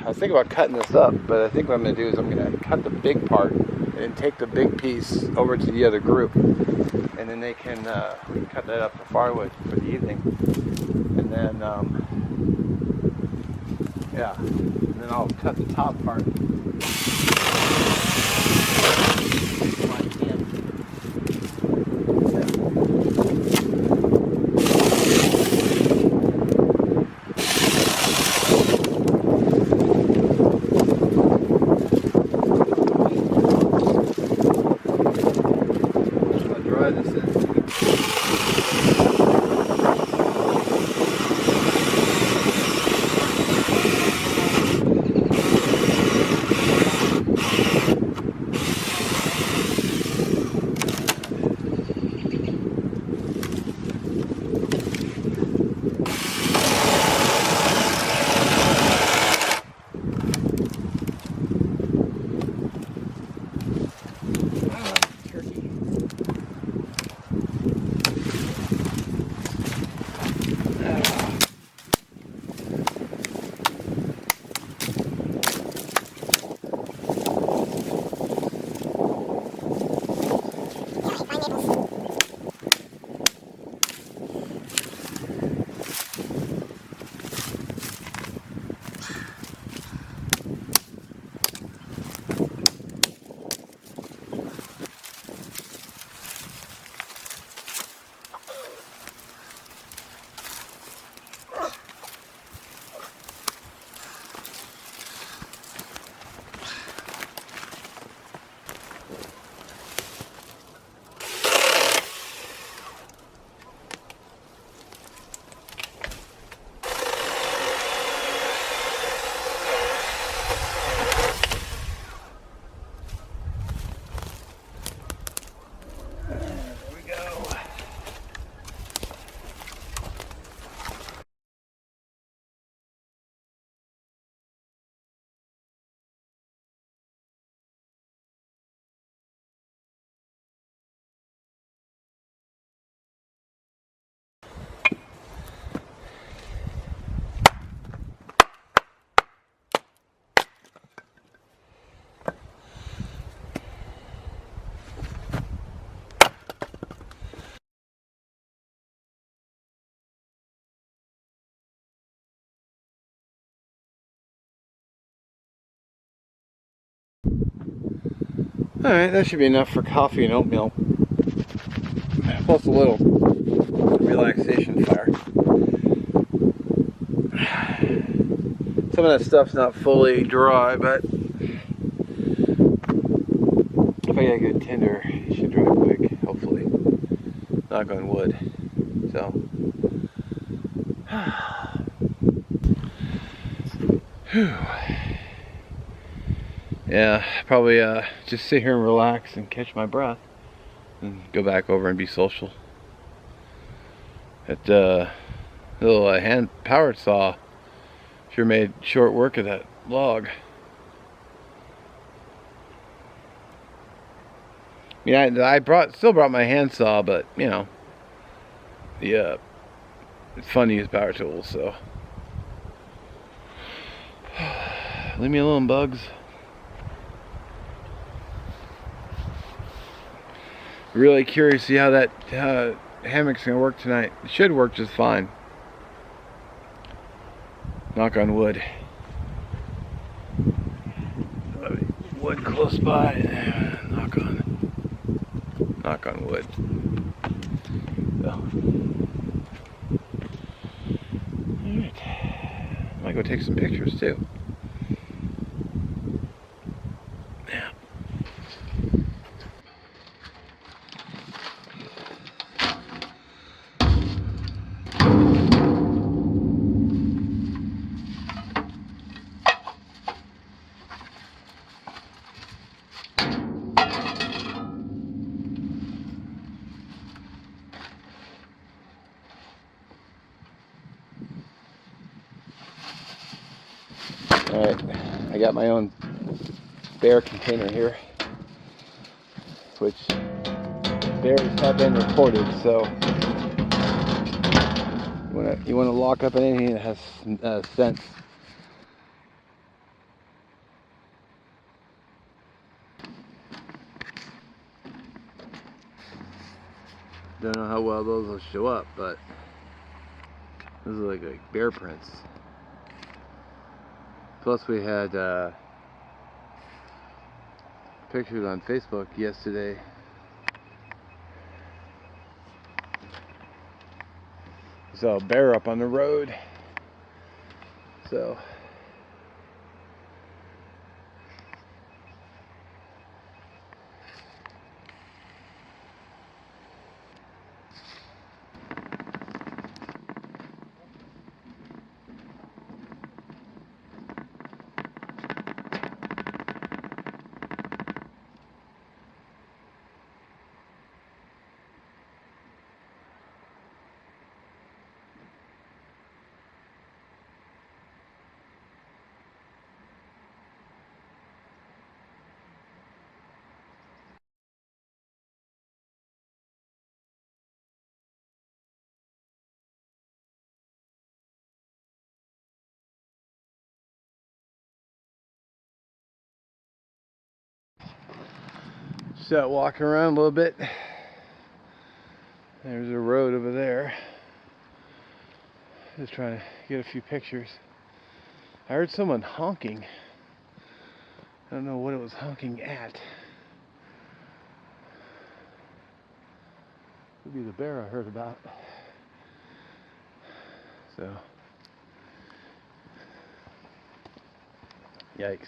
I was thinking about cutting this up, but I think what I'm going to do is I'm going to cut the big part and take the big piece over to the other group, and then they can we can cut that up for firewood for the evening, and then yeah, and then I'll cut the top part. Alright, that should be enough for coffee and oatmeal. Plus a little relaxation fire. Some of that stuff's not fully dry, but if I get a good tinder, it should dry quick, hopefully. Knock on wood. So. Whew. Yeah, probably just sit here and relax and catch my breath and go back over and be social. That little hand powered saw sure made short work of that log. I mean, I still brought my hand saw, but you know, it's fun to use power tools, so leave me alone, bugs. Really curious to see how that hammock's gonna work tonight. It should work just fine. Knock on wood. Wood close by. Knock on wood. So. Alright. Might go take some pictures too. Alright, I got my own bear container here, which bears have been reported, so you want to lock up anything that has scent. Don't know how well those will show up, but those are like bear prints. Plus we had pictures on Facebook yesterday. We saw a bear up on the road. So just out walking around a little bit. There's a road over there. Just trying to get a few pictures. I heard someone honking. I don't know what it was honking at. Could be the bear I heard about. So, yikes.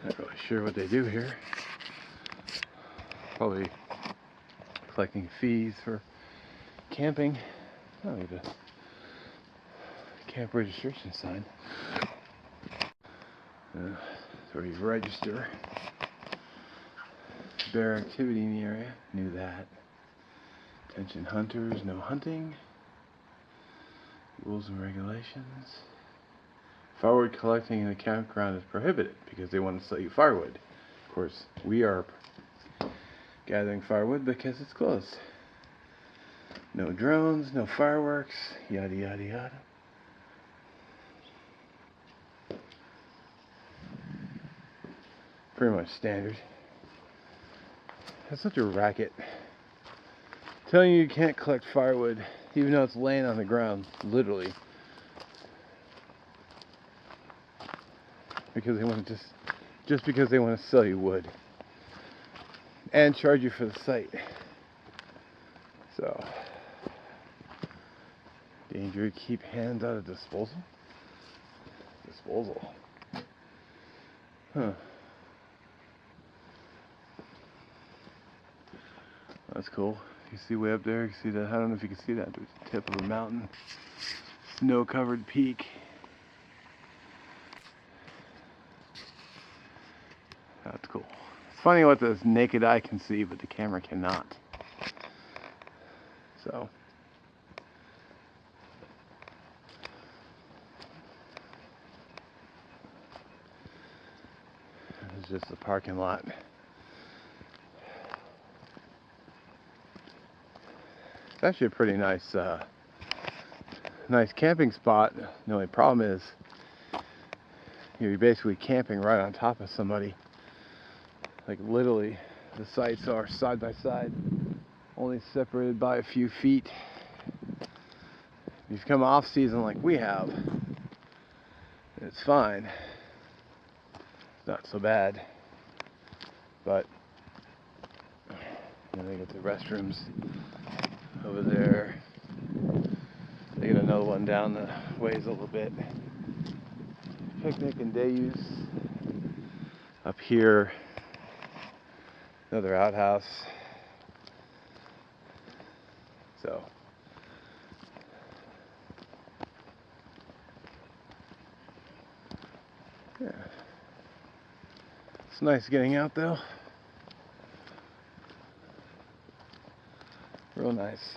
Not really sure what they do here. Probably collecting fees for camping. Oh, need a camp registration sign. Where you register. Bear activity in the area. Knew that. Attention hunters, no hunting. Rules and regulations. Firewood collecting in the campground is prohibited because they want to sell you firewood. Of course, we are gathering firewood because it's closed. No drones, no fireworks, yada yada yada. Pretty much standard. That's such a racket. Telling you can't collect firewood even though it's laying on the ground, literally. Because they want to just because they want to sell you wood and charge you for the site. So, danger to keep hands out of disposal. Disposal. Huh. That's cool. You see way up there, you see that? I don't know if you can see that. There's the tip of a mountain. Snow-covered peak. That's cool. It's funny what the naked eye can see, but the camera cannot. So. This is just the parking lot. It's actually a pretty nice camping spot. The only problem is you're basically camping right on top of somebody. Like literally, the sites are side by side, only separated by a few feet. If you come off season like we have, it's fine. It's not so bad. But you know, they got the restrooms over there. They got another one down the ways a little bit. Picnic and day use. Up here, another outhouse. So, yeah. It's nice getting out though. Real nice.